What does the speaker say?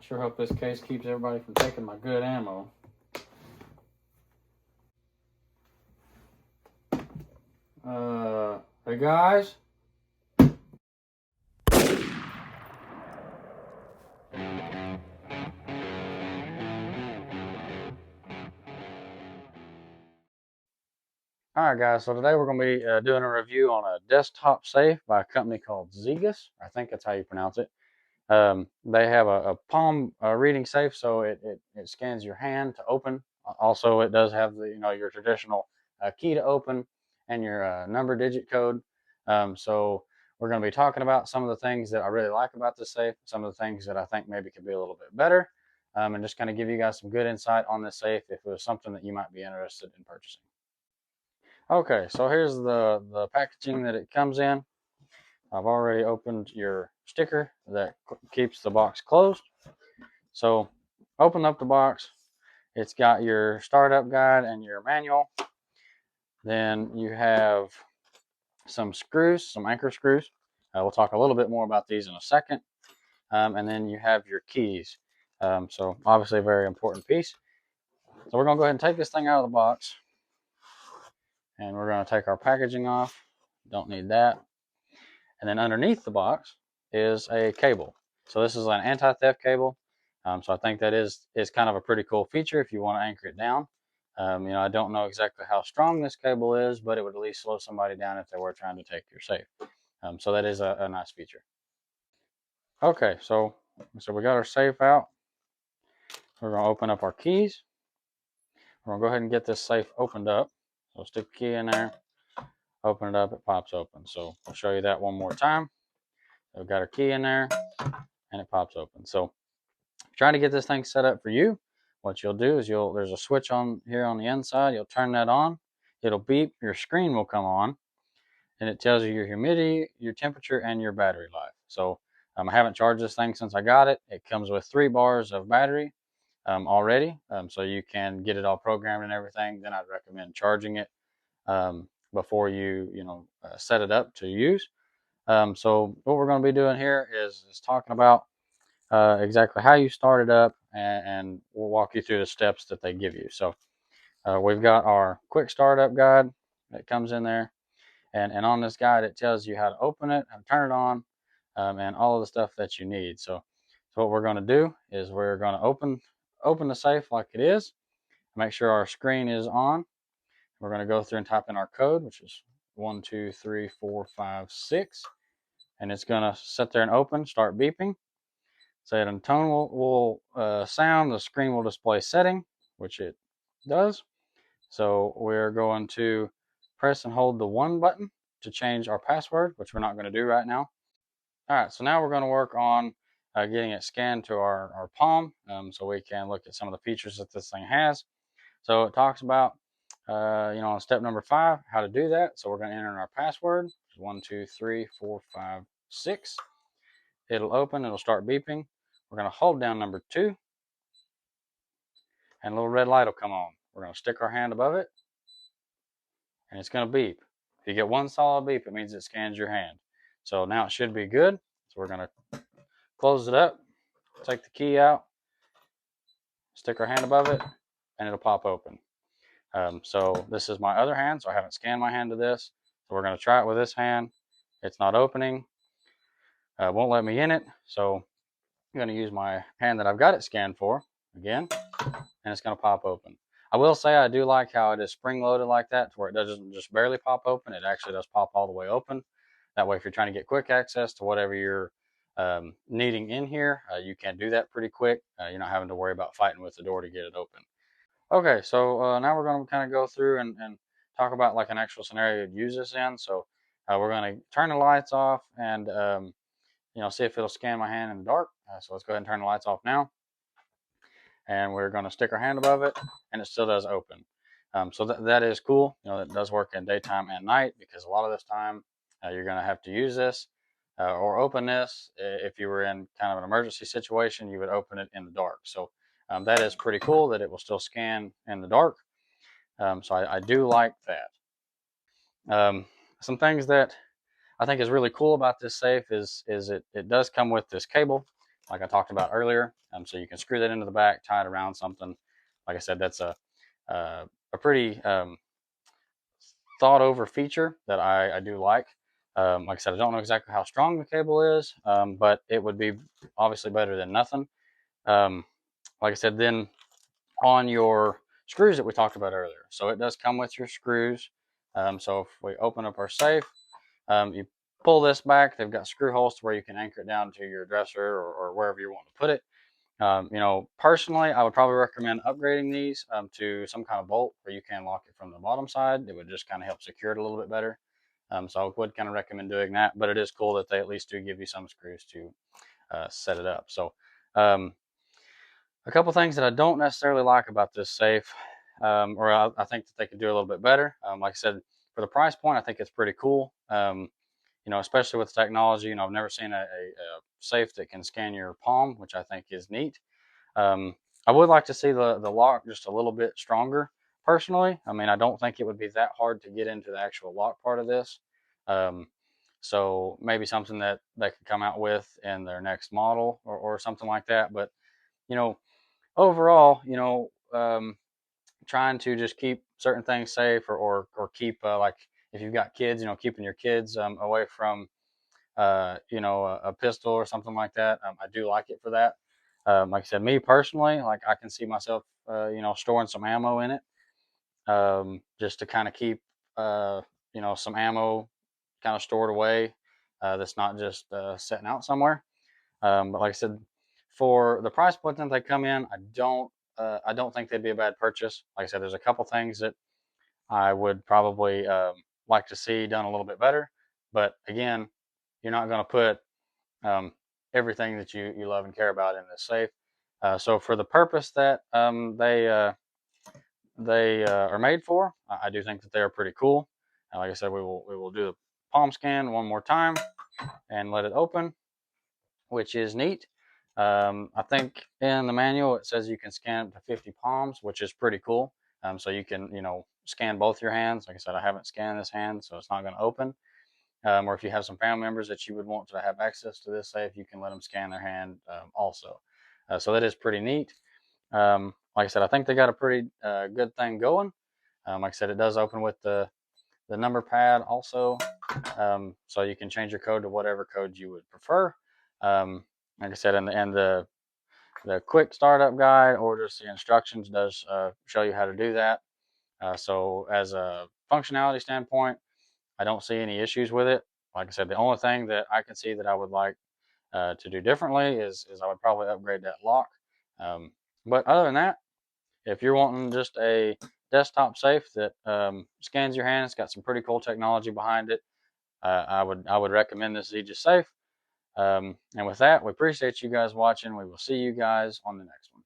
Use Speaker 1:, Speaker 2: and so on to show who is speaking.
Speaker 1: Sure hope this case keeps everybody from taking my good ammo. Hey guys? Alright guys, so today we're going to be doing a review on a desktop safe by a company called Zeges. I think that's how you pronounce it. They have a palm reading safe, so it scans your hand to open. Also, it does have the your traditional key to open and your number digit code. So we're going to be talking about some of the things that I really like about this safe, some of the things that I think maybe could be a little bit better, and just kind of give you guys some good insight on this safe if it was something that you might be interested in purchasing. Okay, so here's the packaging that it comes in. I've already opened your sticker that keeps the box closed. So open up the box. It's got your startup guide and your manual. Then you have some screws, some anchor screws. We'll talk a little bit more about these in a second. And then you have your keys. So obviously a very important piece. So we're going to go ahead and take this thing out of the box. And we're going to take our packaging off. Don't need that. And then underneath the box is a cable. So this is an anti-theft cable. So I think that is kind of a pretty cool feature if you want to anchor it down. I don't know exactly how strong this cable is, but it would at least slow somebody down if they were trying to take your safe. So that is a nice feature. Okay, so we got our safe out. We're going to open up our keys. We're going to go ahead and get this safe opened up. So stick the key in there, open it up, it pops open. So I'll show you that one more time. We've got our key in there and it pops open. So trying to get this thing set up for you, what you'll do is there's a switch on here on the inside. You'll turn that on. It'll beep. Your screen will come on, and it tells you your humidity, your temperature, and your battery life. So I haven't charged this thing since I got it. It comes with 3 bars of battery already, so you can get it all programmed and everything. Then I'd recommend charging it before you set it up to use. So what we're going to be doing here is talking about exactly how you start it up, and we'll walk you through the steps that they give you. So we've got our quick startup guide that comes in there, and on this guide it tells you how to open it, how to turn it on, and all of the stuff that you need. So what we're going to do is we're going to open the safe like it is, make sure our screen is on. We're going to go through and type in our code, which is 1 2 3 4 5 6, and it's going to sit there and open, start beeping. Say it, and tone will sound. The screen will display setting, which it does. So we're going to press and hold the 1 button to change our password, which we're not going to do right now. All right, so now we're going to work on getting it scanned to our palm, so we can look at some of the features that this thing has. So it talks about, on step number 5, how to do that. So we're going to enter in our password, 1 2 3 4 5 6. It'll open. It'll start beeping. We're going to hold down number 2, and a little red light will come on. We're going to stick our hand above it, and it's going to beep. If you get 1 solid beep, it means it scans your hand. So now it should be good. So we're going to close it up, take the key out, stick our hand above it, and it'll pop open. So this is my other hand, so I haven't scanned my hand to this. So we're going to try it with this hand. It's not opening. Won't let me in it. So I'm going to use my hand that I've got it scanned for again, and it's going to pop open. I will say I do like how it is spring loaded like that, to where it doesn't just barely pop open. It actually does pop all the way open. That way, if you're trying to get quick access to whatever you're needing in here, you can do that pretty quick. You're not having to worry about fighting with the door to get it open. Okay, so now we're going to kind of go through and talk about like an actual scenario to use this in. So we're going to turn the lights off and see if it'll scan my hand in the dark. So let's go ahead and turn the lights off now. And we're going to stick our hand above it, and it still does open. So that is cool. It does work in daytime and night, because a lot of this time you're going to have to use this or open this. If you were in kind of an emergency situation, you would open it in the dark. So that is pretty cool that it will still scan in the dark. So I do like that. Some things that I think is really cool about this safe is it does come with this cable. like I talked about earlier. So you can screw that into the back, tie it around something. Like I said, that's a pretty thought over feature that I do like. Like I said, I don't know exactly how strong the cable is, but it would be obviously better than nothing. Um, like I said, then on your screws that we talked about earlier. So it does come with your screws. So if we open up our safe, you pull this back. They've got screw holes to where you can anchor it down to your dresser or wherever you want to put it. Personally, I would probably recommend upgrading these to some kind of bolt where you can lock it from the bottom side. It would just kind of help secure it a little bit better. So I would kind of recommend doing that, but it is cool that they at least do give you some screws to set it up. So um, a couple things that I don't necessarily like about this safe, or I think that they could do a little bit better. Like I said, for the price point, I think it's pretty cool. Especially with technology, I've never seen a safe that can scan your palm, which I think is neat. Um, I would like to see the lock just a little bit stronger. Personally, I mean, I don't think it would be that hard to get into the actual lock part of this. Um, so maybe something that they could come out with in their next model or something like that. But you know, overall, trying to just keep certain things safe or keep like if you've got kids, keeping your kids away from a pistol or something like that. I do like it for that. Like I said, me personally, like I can see myself, storing some ammo in it, just to kind of keep, some ammo kind of stored away, that's not just sitting out somewhere. But like I said, for the price point that they come in, I don't think they'd be a bad purchase. Like I said, there's a couple things that I would probably like to see done a little bit better. But again, you're not going to put um, everything that you love and care about in this safe. So for the purpose that they are made for, I do think that they are pretty cool. Like I said, we will do the palm scan one more time and let it open, which is neat. I think in the manual it says you can scan up to 50 palms, which is pretty cool. So you can scan both your hands. Like I said, I haven't scanned this hand, so it's not going to open. Or if you have some family members that you would want to have access to this safe, you can let them scan their hand also. So that is pretty neat. Like I said, I think they got a pretty good thing going. Like I said, it does open with the number pad also, so you can change your code to whatever code you would prefer. Like I said, and the quick startup guide or just the instructions does show you how to do that. So as a functionality standpoint, I don't see any issues with it. Like I said, the only thing that I can see that I would like to do differently is I would probably upgrade that lock. Um, but other than that, if you're wanting just a desktop safe that scans your hand, it's got some pretty cool technology behind it. I would recommend this Zeges safe. And with that, we appreciate you guys watching. We will see you guys on the next one.